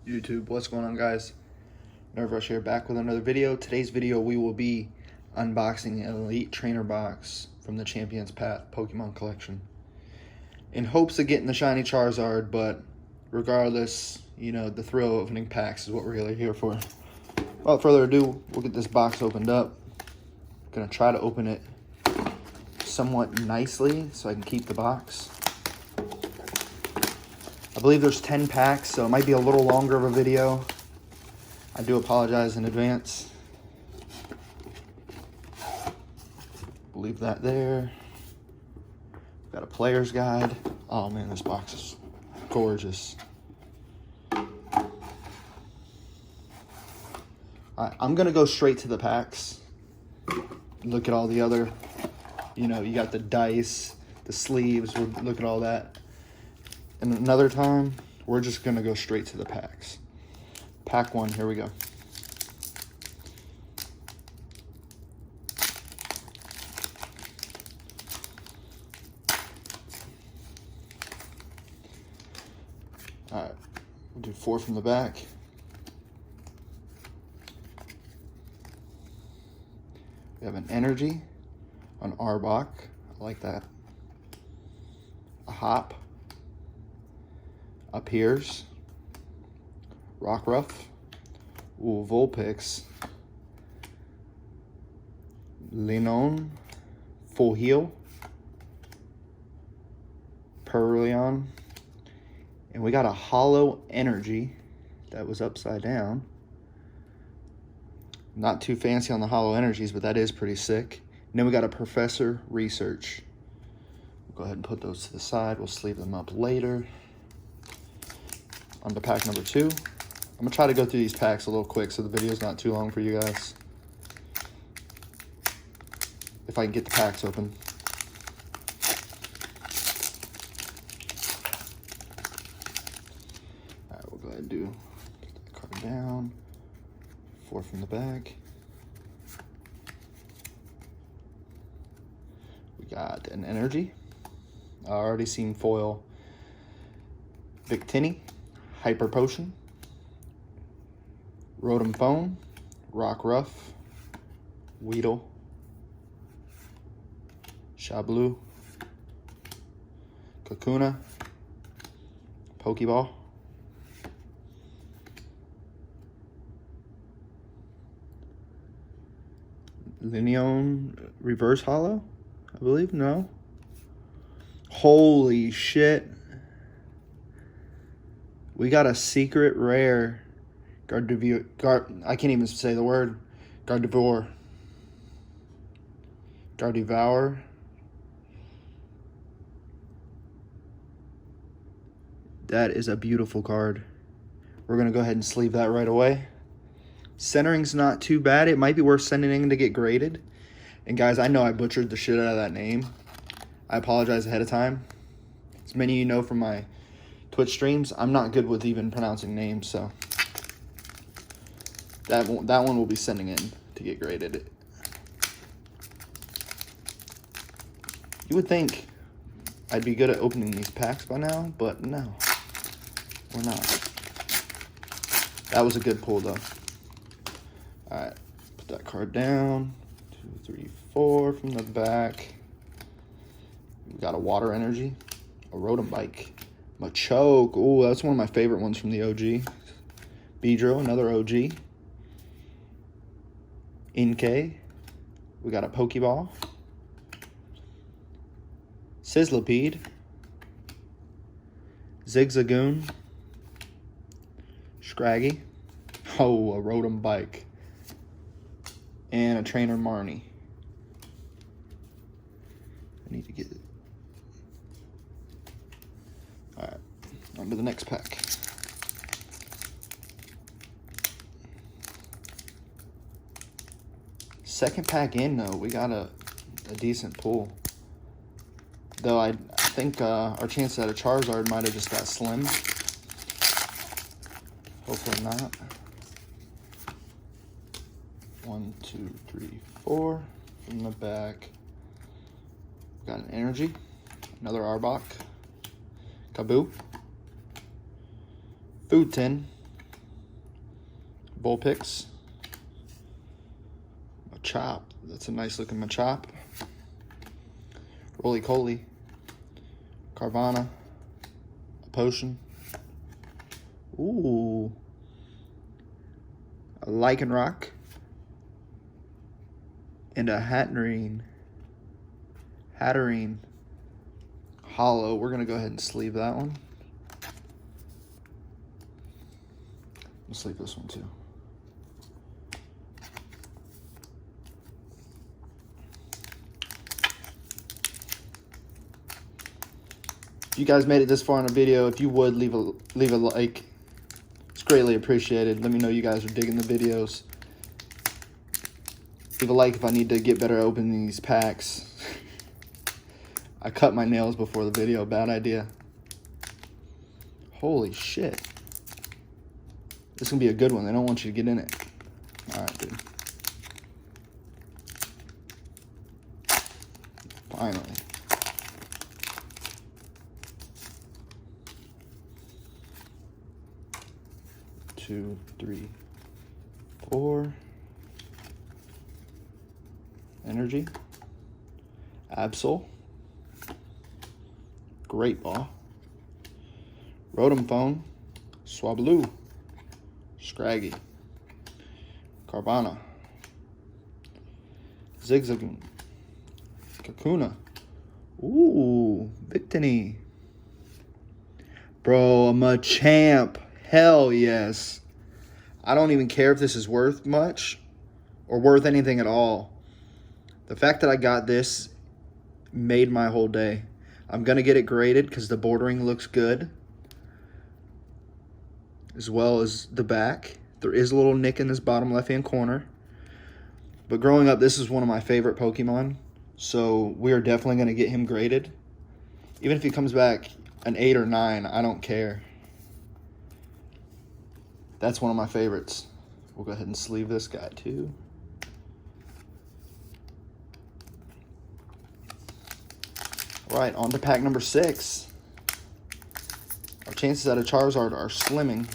YouTube, what's going on, guys? Nerve Rush here, back with another video. Today's video we will be unboxing an Elite Trainer box from the Champion's Path Pokemon collection in hopes of getting the shiny Charizard, but regardless, you know, the thrill of opening packs is what we're really here for. Without further ado, we'll get this box opened up. Gonna try to open it somewhat nicely so I can keep the box. I believe there's 10 packs, so it might be a little longer of a video. I do apologize in advance. Leave that there. Got a player's guide. Oh man, this box is gorgeous. I'm gonna go straight to the packs. Look at all the other, you know, you got the dice, the sleeves, we'll look at all that. And another time, we're just gonna go straight to the packs. Pack one, here we go. All right, we'll do 4 from the back. We have an Energy, an Arbok, I like that. A Hop, a Piers, Rockruff, Vulpix, Linon, Full Heal, Perleon, and we got a Hollow Energy that was upside down. Not too fancy on the Hollow Energies, but that is pretty sick. And then we got a Professor Research. We'll go ahead and put those to the side. We'll sleeve them up later. On to pack number 2. I'm gonna try to go through these packs a little quick so the video's not too long for you guys. If I can get the packs open. All right, we'll go ahead and put that card down. 4 from the back. We got an Energy. I already seen foil. Victini, Hyper Potion, Rotom Phone, Rockruff, Weedle, Shablu, Kakuna, Pokeball, Lineon Reverse Hollow, I believe, no. Holy shit. We got a secret rare I can't even say the word. Gardevoir. That is a beautiful card. We're gonna go ahead and sleeve that right away. Centering's not too bad. It might be worth sending in to get graded. And guys, I know I butchered the shit out of that name. I apologize ahead of time. As many of you know from my Twitch streams, I'm not good with even pronouncing names, so that one will be sending in to get graded. You would think I'd be good at opening these packs by now, but no, we're not. That was a good pull though. All right, put that card down. 2, 3, 4 from the back. We got a Water Energy, a Rotom Bike, Machoke. Oh, that's one of my favorite ones from the OG. Beedrill, another OG. Inkay. We got a Pokeball. Sizzlipede. Zigzagoon. Scraggy. Oh, a Rotom Bike. And a Trainer Marnie. I need to get it. Alright, on to the next pack. Second pack in, though, we got a decent pull. Though I think our chance at a Charizard might have just got slim. Hopefully not. 1, 2, 3, 4 from the back. Got an Energy, another Arbok, Kaboo, Food Tin, Vulpix. Machop. That's a nice looking Machop. Roly-Coly. Carvana. A Potion. Ooh. A Lycanroc. And a Hatterene. Hollow. We're going to go ahead and sleeve that one. We'll sleeve this one too. If you guys made it this far in a video, if you would leave a like, it's greatly appreciated. Let me know you guys are digging the videos. Leave a like if I need to get better at opening these packs. I cut my nails before the video, bad idea. Holy shit. This is gonna be a good one. They don't want you to get in it. Alright, dude. Finally. Two, three, four. Energy. Absol. Great Ball. Rotom Phone. Swablu. Scraggy. Carvana. Zigzagoon. Kakuna. Ooh, Victini. Bro, I'm a champ. Hell yes. I don't even care if this is worth much or worth anything at all. The fact that I got this made my whole day. I'm going to get it graded because the bordering looks good, as well as the back. There is a little nick in this bottom left-hand corner. But growing up, this is one of my favorite Pokemon, so we are definitely going to get him graded. Even if he comes back an 8 or 9, I don't care. That's one of my favorites. We'll go ahead and sleeve this guy too. All right, on to pack number 6. Our chances at a Charizard are slimming.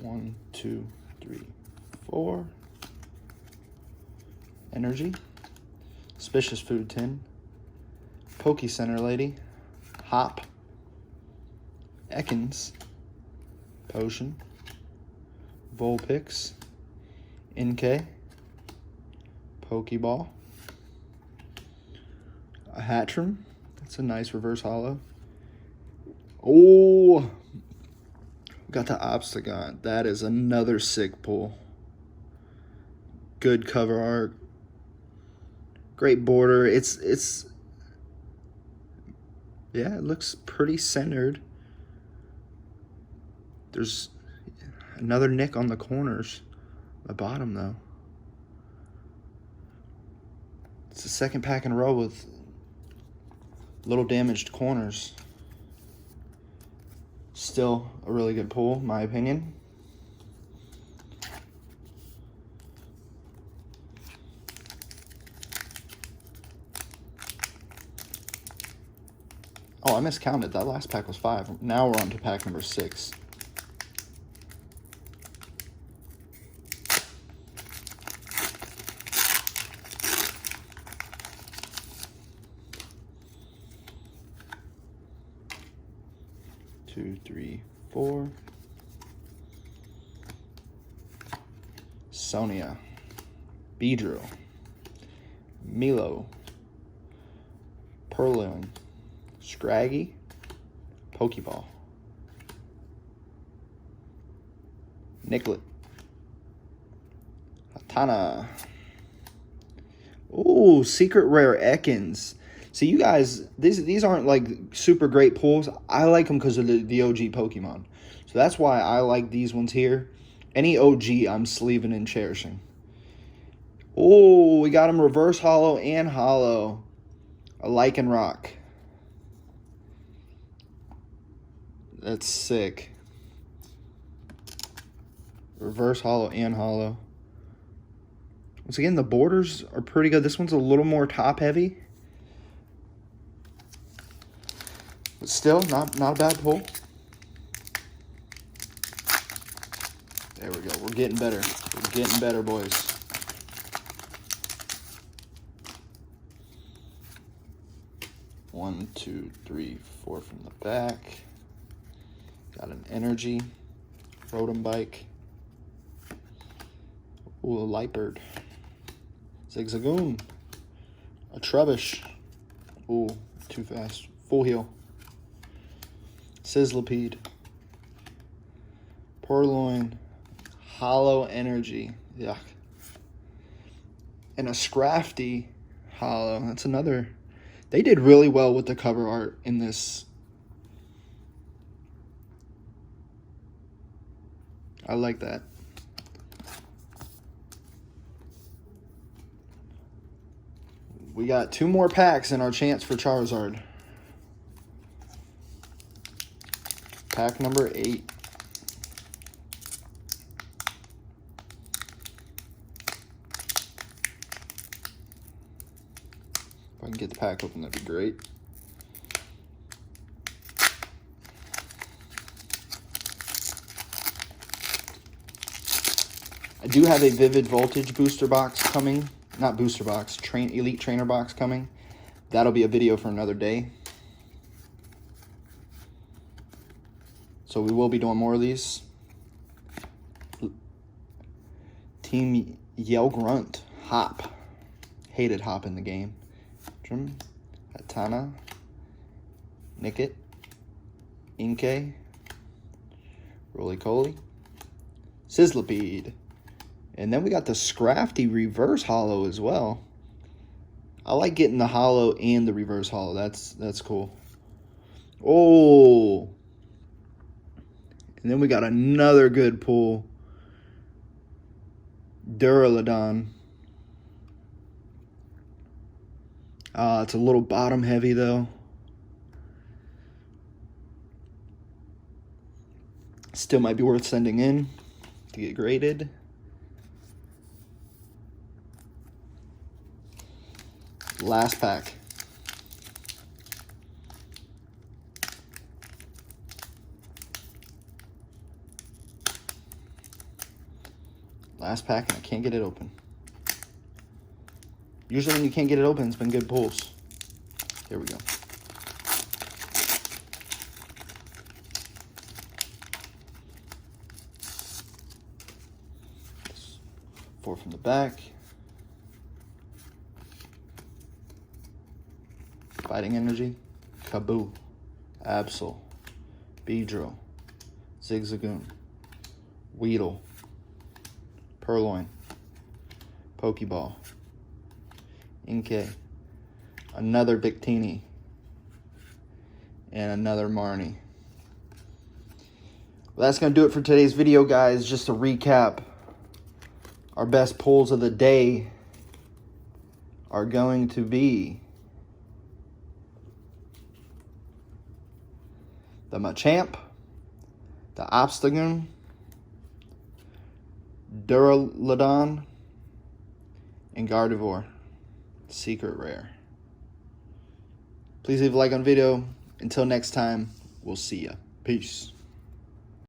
One, two, three, four. Energy. Suspicious Food Tin. Poke Center Lady. Hop. Ekans. Potion. Vulpix. NK. Pokeball. A Hatterene. That's a nice reverse holo. Oh, got the Obstagon. That is another sick pull. Good cover art. Great border. It's yeah, it looks pretty centered. There's another nick on the corners. The bottom though. It's the second pack in a row with little damaged corners. Still a really good pull, in my opinion. Oh, I miscounted. That last pack was 5. Now we're on to pack number 6. Two, three, four. Sonia. Beedrill. Milo. Purloin. Scraggy. Pokeball. Nicklet. Hatana. Ooh, secret rare Ekans. See, you guys, these aren't like super great pulls. I like them because of the OG Pokemon. So that's why I like these ones here. Any OG I'm sleeving and cherishing. Oh, we got them reverse holo and holo. A Lycanroc. That's sick. Reverse holo and holo. Once again, the borders are pretty good. This one's a little more top heavy. But still, not a bad pull. There we go. We're getting better. We're getting better, boys. One, two, three, four from the back. Got an energy. Rotom bike. Ooh, a Lightbird. Zigzagoon. A Trubbish. Ooh, too fast. Full heal. Sizzlipede. Purloin. Hollow Energy. Yuck. And a Scrafty Hollow. That's another. They did really well with the cover art in this. I like that. We got 2 more packs in our chance for Charizard. Pack number 8. If I can get the pack open, that'd be great. I do have a Vivid Voltage booster box coming. Not booster box, Elite Trainer box coming. That'll be a video for another day. So we will be doing more of these. Team Yell Grunt. Hop. Hated Hop in the game. Atana. Nickit. Inkay. Roly-Coly. Sizzlipede. And then we got the Scrafty reverse hollow as well. I like getting the hollow and the reverse hollow. That's cool. Oh. And then we got another good pull. Duraludon. It's a little bottom heavy though. Still might be worth sending in to get graded. Last pack. Last pack, and I can't get it open. Usually when you can't get it open, it's been good pulls. Here we go. Four from the back. Fighting Energy, Kaboo, Absol, Beedrill, Zigzagoon, Weedle, Purloin, Pokeball, Inkay, another Victini, and another Marnie. Well, that's going to do it for today's video, guys. Just to recap, our best pulls of the day are going to be the Machamp, the Obstagoon, Duraludon, and Gardevoir. Secret Rare. Please leave a like on the video. Until next time, we'll see ya. Peace.